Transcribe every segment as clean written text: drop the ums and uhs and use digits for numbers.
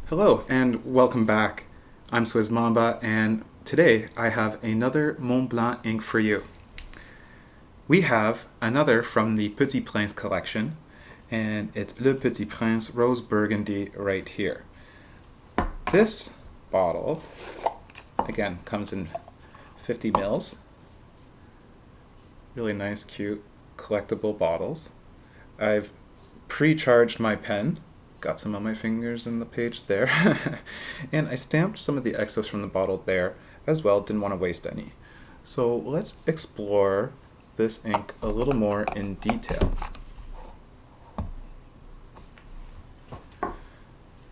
Hello and welcome back. I'm Swizz Mamba and today I have another Montblanc ink for you. We have another from the Petit Prince collection and it's Le Petit Prince Rose Burgundy right here. This bottle, again, comes in 50 mils. Really nice, cute, collectible bottles. I've pre-charged my pen. Got some on my fingers in the page there. And I stamped some of the excess from the bottle there as well, didn't want to waste any. So let's explore this ink a little more in detail.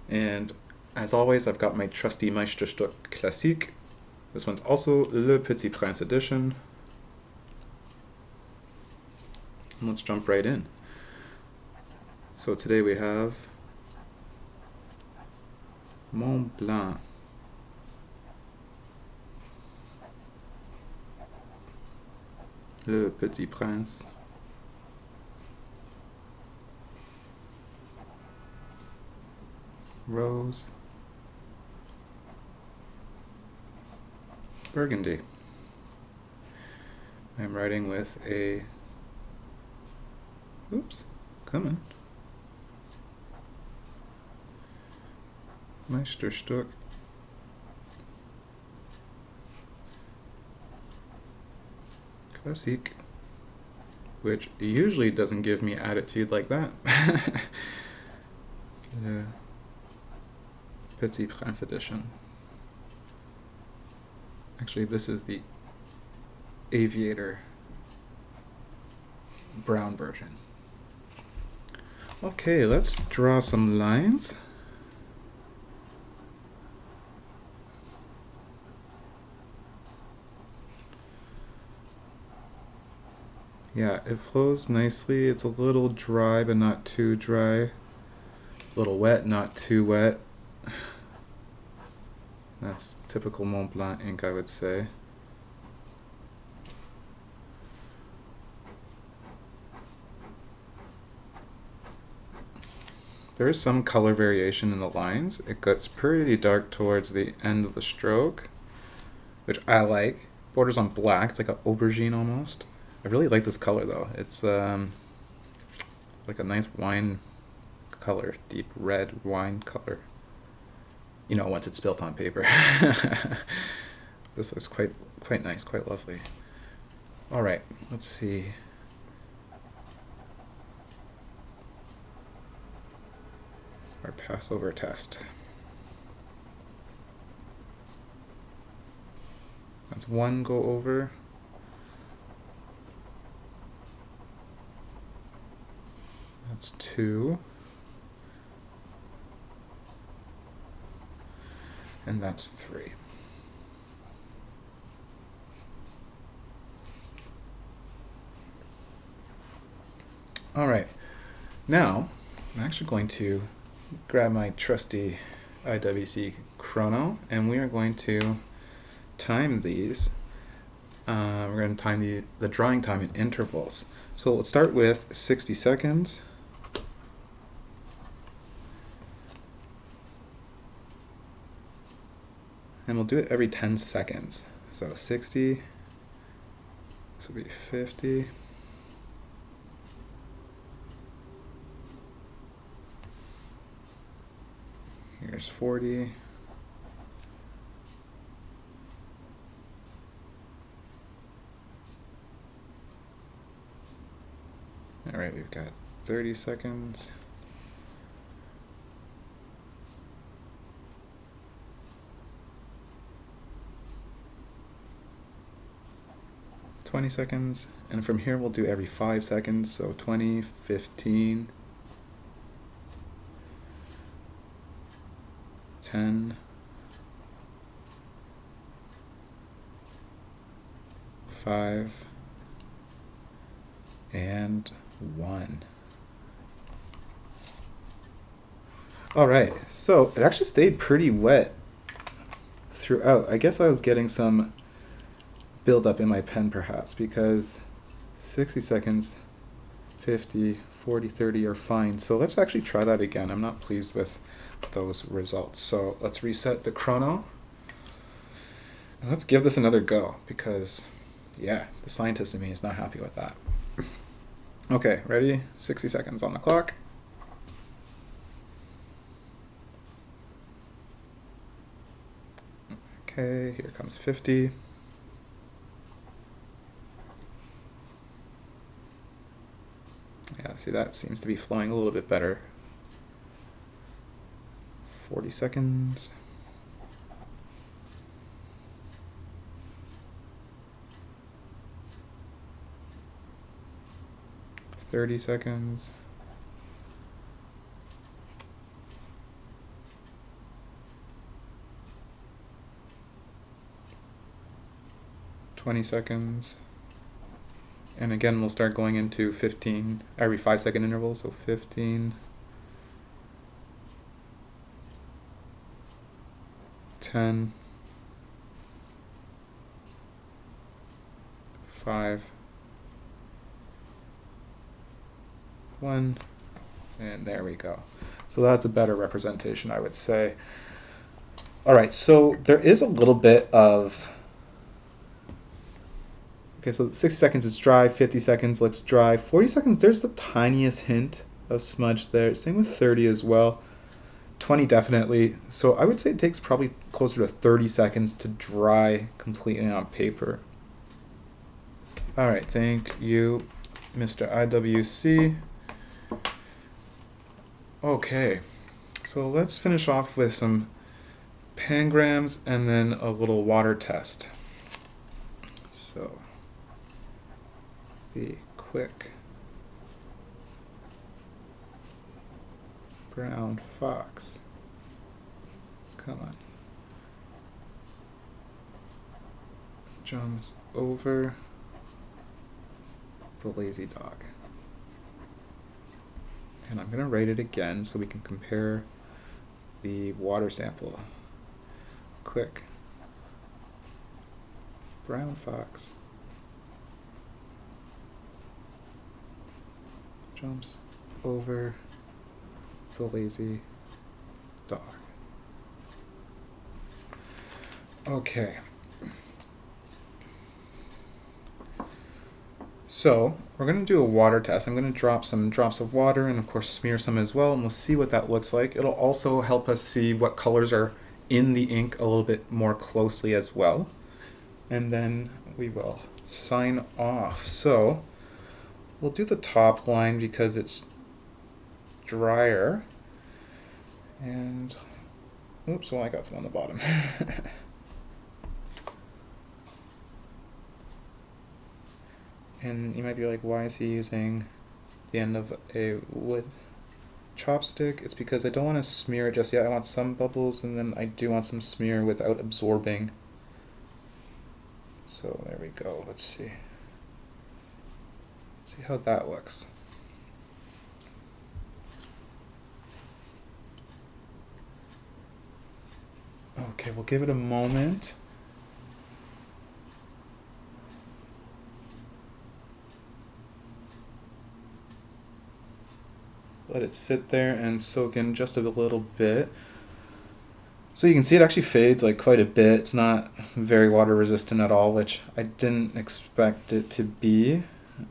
And as always, I've got my trusty Meisterstück Classique. This one's also Le Petit Prince edition. And let's jump right in. So today we have Montblanc. Le Petit Prince. Rose Burgundy. I'm writing with a, oops, come on. Meisterstück Classique, which usually doesn't give me attitude like that. Le Petit Prince edition. Actually, this is the Aviator brown version. Okay, let's draw some lines. Yeah, it flows nicely. It's a little dry, but not too dry. A little wet, not too wet. That's typical Montblanc ink, I would say. There is some color variation in the lines. It gets pretty dark towards the end of the stroke, which I like. Borders on black, it's like an aubergine almost. I really like this color though. It's like a nice wine color, deep red wine color. You know, once it's spilt on paper. This is quite nice, quite lovely. All right, let's see. Our Passover test. That's one go over. That's 2. And that's 3. All right, now I'm actually going to grab my trusty IWC chrono and we are going to time these. We're going to time the drawing time in intervals. So let's start with 60 seconds. And we'll do it every 10 seconds. So 60, this will be 50. Here's 40. All right, we've got 30 seconds. Seconds, and from here we'll do every 5 seconds, so 20, 15, 10, 5, and 1. All right, so it actually stayed pretty wet throughout. I guess I was getting some build up in my pen perhaps, because 60 seconds, 50, 40, 30 are fine. So let's actually try that again. I'm not pleased with those results. So let's reset the chrono. And let's give this another go because, yeah, the scientist in me is not happy with that. Okay, ready? 60 seconds on the clock. Okay, here comes 50. Yeah, see, that seems to be flowing a little bit better. 40 seconds. 30 seconds. 20 seconds. And again, we'll start going into 15, every 5-second intervals, so 15, 10, 5, 1, and there we go. So that's a better representation, I would say. All right, so there is a little bit of, okay, so 60 seconds is dry, 50 seconds looks dry, 40 seconds, there's the tiniest hint of smudge there. Same with 30 as well. 20 definitely. So I would say it takes probably closer to 30 seconds to dry completely on paper. All right, thank you, Mr. IWC. Okay, so let's finish off with some pangrams and then a little water test. So the quick brown fox. Come on. Jumps over the lazy dog. And I'm going to write it again so we can compare the water sample. Quick brown fox jumps over the lazy dog. Okay. So we're going to do a water test. I'm going to drop some drops of water and of course smear some as well, and we'll see what that looks like. It'll also help us see what colors are in the ink a little bit more closely as well. And then we will sign off. So we'll do the top line because it's drier. And oops, well, I got some on the bottom. And you might be like, why is he using the end of a wood chopstick? It's because I don't want to smear it just yet. I want some bubbles, and then I do want some smear without absorbing. So there we go. Let's see. See how that looks. Okay, we'll give it a moment. Let it sit there and soak in just a little bit. So you can see it actually fades like quite a bit. It's not very water resistant at all, which I didn't expect it to be.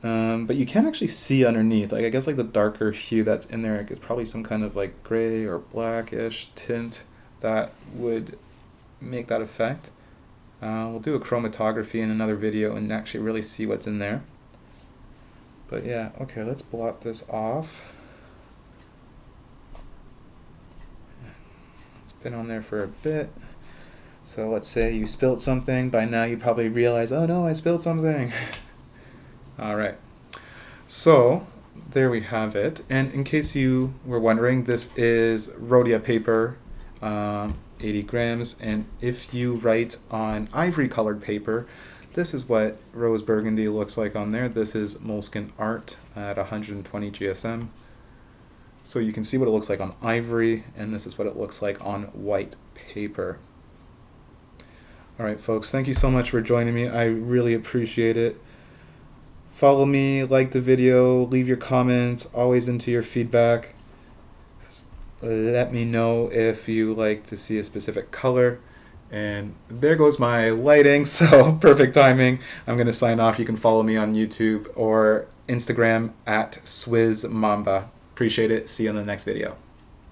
But you can actually see underneath. Like I guess like the darker hue that's in there, it's probably some kind of like gray or blackish tint that would make that effect. We'll do a chromatography in another video and actually really see what's in there. But yeah, okay, let's blot this off. Been on there for a bit. So let's say you spilled something. By now you probably realize, oh no, I spilled something. All right. So there we have it. And in case you were wondering, this is Rhodia paper, 80 grams. And if you write on ivory colored paper, this is what Rose Burgundy looks like on there. This is Moleskine Art at 120 GSM. So you can see what it looks like on ivory, and this is what it looks like on white paper. All right, folks, thank you so much for joining me. I really appreciate it. Follow me, like the video, leave your comments, always into your feedback. Let me know if you like to see a specific color. And there goes my lighting, so perfect timing. I'm going to sign off. You can follow me on YouTube or Instagram at SwizzMamba. Appreciate it. See you on the next video.